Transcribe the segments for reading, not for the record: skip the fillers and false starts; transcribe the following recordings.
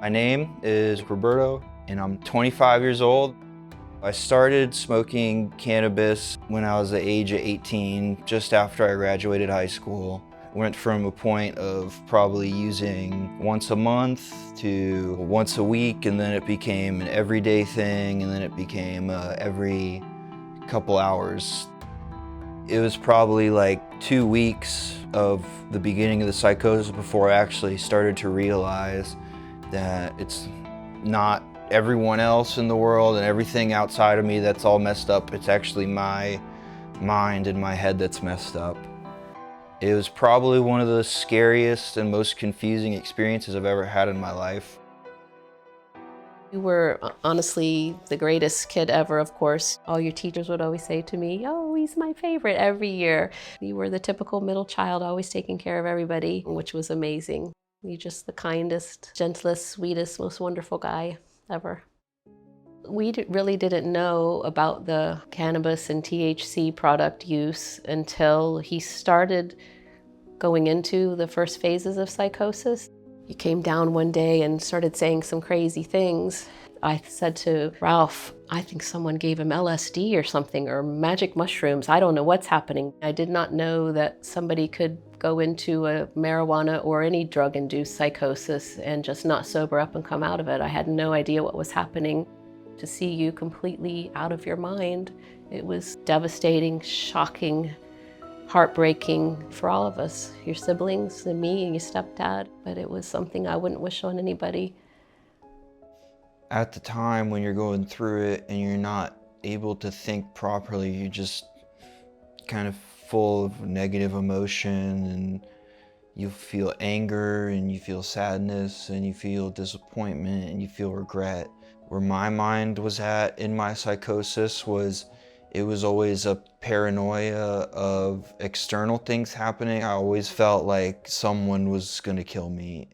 My name is Roberto, and I'm 25 years old. I started smoking cannabis when I was the age of 18, just after I graduated high school. Went from a point of probably using once a month to once a week, and then it became an everyday thing, and then it became every couple hours. It was probably like 2 weeks of the beginning of the psychosis before I actually started to realize that it's not everyone else in the world and everything outside of me that's all messed up. It's actually my mind and my head that's messed up. It was probably one of the scariest and most confusing experiences I've ever had in my life. You were honestly the greatest kid ever, of course. All your teachers would always say to me, "Oh, he's my favorite," every year. You were the typical middle child, always taking care of everybody, which was amazing. You're just the kindest, gentlest, sweetest, most wonderful guy ever. We really didn't know about the cannabis and THC product use until he started going into the first phases of psychosis. He came down one day and started saying some crazy things. I said to Ralph, "I think someone gave him LSD or something, or magic mushrooms. I don't know what's happening." I did not know that somebody could go into a marijuana or any drug-induced psychosis and just not sober up and come out of it. I had no idea what was happening. To see you completely out of your mind, it was devastating, shocking, heartbreaking for all of us, your siblings and me and your stepdad, but it was something I wouldn't wish on anybody. At the time when you're going through it and you're not able to think properly, you're just kind of full of negative emotion, and you feel anger and you feel sadness and you feel disappointment and you feel regret. Where my mind was at in my psychosis was, it was always a paranoia of external things happening. I always felt like someone was gonna kill me.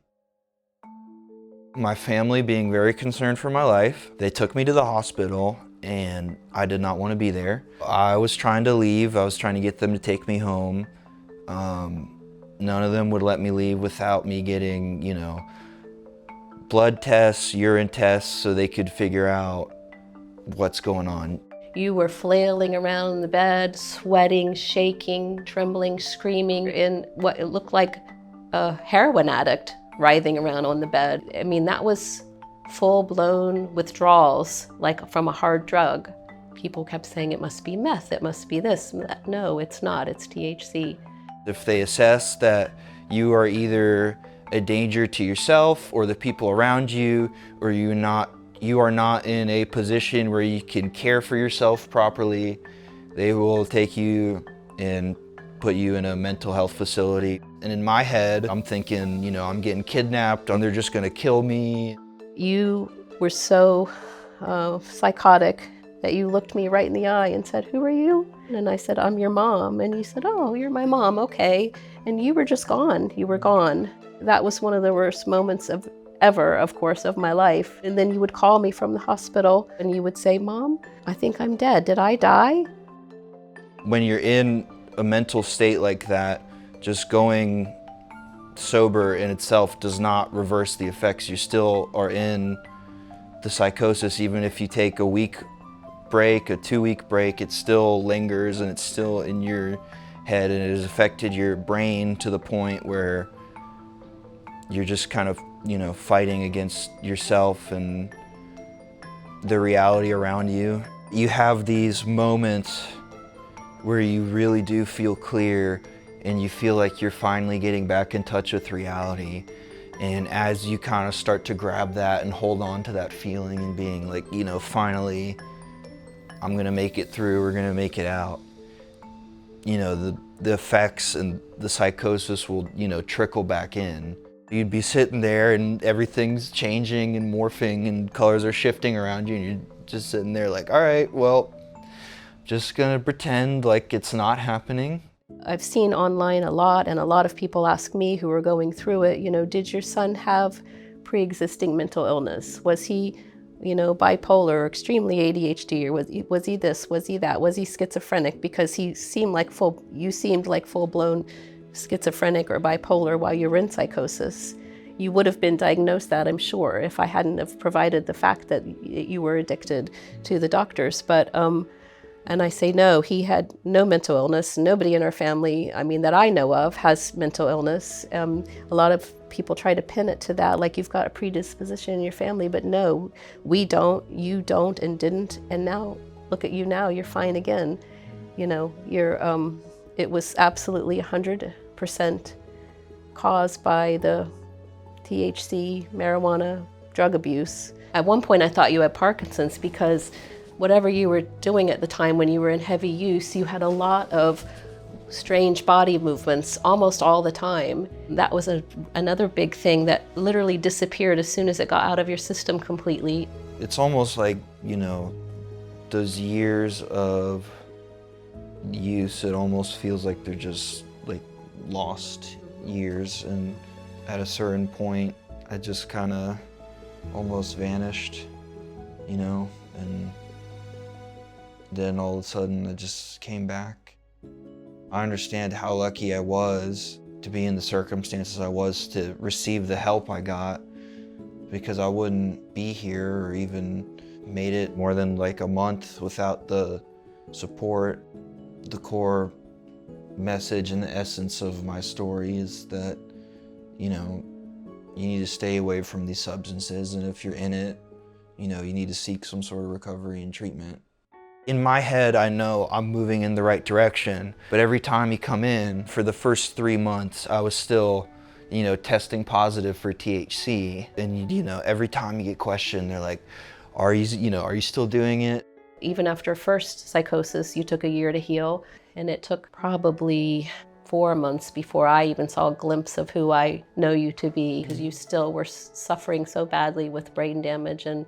My family being very concerned for my life, they took me to the hospital and I did not want to be there. I was trying to leave. I was trying to get them to take me home. None of them would let me leave without me getting, blood tests, urine tests, so they could figure out what's going on. You were flailing around in the bed, sweating, shaking, trembling, screaming in what it looked like a heroin addict writhing around on the bed. I mean, that was full-blown withdrawals, like from a hard drug. People kept saying it must be meth, it must be this and that. No, it's not, it's THC. If they assess that you are either a danger to yourself or the people around you, or you are not in a position where you can care for yourself properly, they will take you and put you in a mental health facility. And in my head, I'm thinking, I'm getting kidnapped, and they're just gonna kill me. You were so psychotic that you looked me right in the eye and said, "Who are you?" And I said, "I'm your mom." And you said, "Oh, you're my mom, okay." And you were just gone. You were gone. That was one of the worst moments ever, of course, of my life. And then you would call me from the hospital and you would say, "Mom, I think I'm dead. Did I die?" When you're in a mental state like that, just going sober in itself does not reverse the effects. You still are in the psychosis. Even if you take a week break, a 2-week break, it still lingers and it's still in your head, and it has affected your brain to the point where you're just kind of, fighting against yourself and the reality around you. You have these moments where you really do feel clear and you feel like you're finally getting back in touch with reality. And as you kind of start to grab that and hold on to that feeling and being like, finally, I'm gonna make it through, we're gonna make it out. The effects and the psychosis will, trickle back in. You'd be sitting there and everything's changing and morphing and colors are shifting around you, and you're just sitting there like, all right, well, just gonna pretend like it's not happening. I've seen online a lot, and a lot of people ask me who are going through it, did your son have pre-existing mental illness? Was he, bipolar or extremely ADHD, or was he this, was he that, was he schizophrenic? Because you seemed like full-blown schizophrenic or bipolar while you were in psychosis. you would have been diagnosed that, I'm sure, if I hadn't have provided the fact that you were addicted to the doctors. But, and I say no, he had no mental illness. Nobody in our family, I mean, that I know of, has mental illness. A lot of people try to pin it to that, like you've got a predisposition in your family, but no, we don't, you don't, and didn't, and now, look at you now, you're fine again. You know, it was absolutely 100% caused by the THC, marijuana, drug abuse. At one point I thought you had Parkinson's because whatever you were doing at the time when you were in heavy use, you had a lot of strange body movements almost all the time. That was another big thing that literally disappeared as soon as it got out of your system completely. It's almost like, you know, those years of use, it almost feels like they're just like lost years, and at a certain point I just kind of almost vanished, you know, and then all of a sudden I just came back. I understand how lucky I was to be in the circumstances I was to receive the help I got, because I wouldn't be here or even made it more than like a month without the support. The core message and the essence of my story is that, you know, you need to stay away from these substances, and if you're in it, you know, you need to seek some sort of recovery and treatment. In my head, I know I'm moving in the right direction, but every time you come in, for the first 3 months, I was still, you know, testing positive for THC. And, you know, every time you get questioned, they're like, are you still doing it? Even after first psychosis, you took a year to heal, and it took probably 4 months before I even saw a glimpse of who I know you to be, because you still were suffering so badly with brain damage and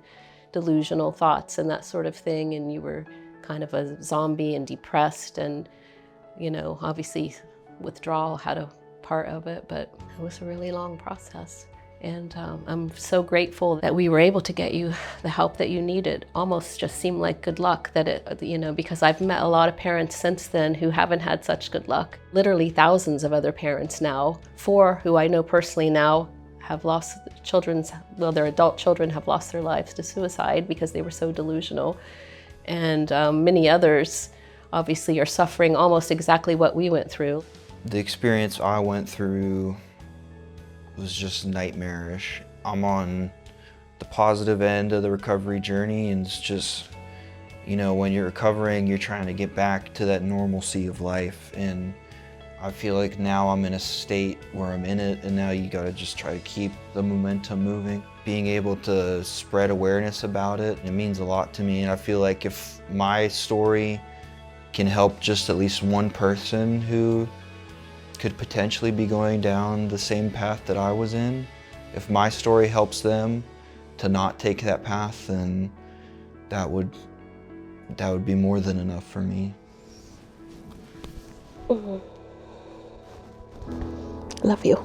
delusional thoughts and that sort of thing, and you were kind of a zombie and depressed, and, you know, obviously withdrawal had a part of it, but it was a really long process. And I'm so grateful that we were able to get you the help that you needed. Almost just seemed like good luck that it, you know, because I've met a lot of parents since then who haven't had such good luck. Literally thousands of other parents now, 4 who I know personally now have lost their adult children have lost their lives to suicide because they were so delusional. And many others obviously are suffering almost exactly what we went through. The experience I went through was just nightmarish. I'm on the positive end of the recovery journey, and it's just, you know, when you're recovering, you're trying to get back to that normalcy of life. And I feel like now I'm in a state where I'm in it, and now you gotta just try to keep the momentum moving. Being able to spread awareness about it, it means a lot to me. And I feel like if my story can help just at least one person who could potentially be going down the same path that I was in, if my story helps them to not take that path, then that would be more than enough for me. Love you.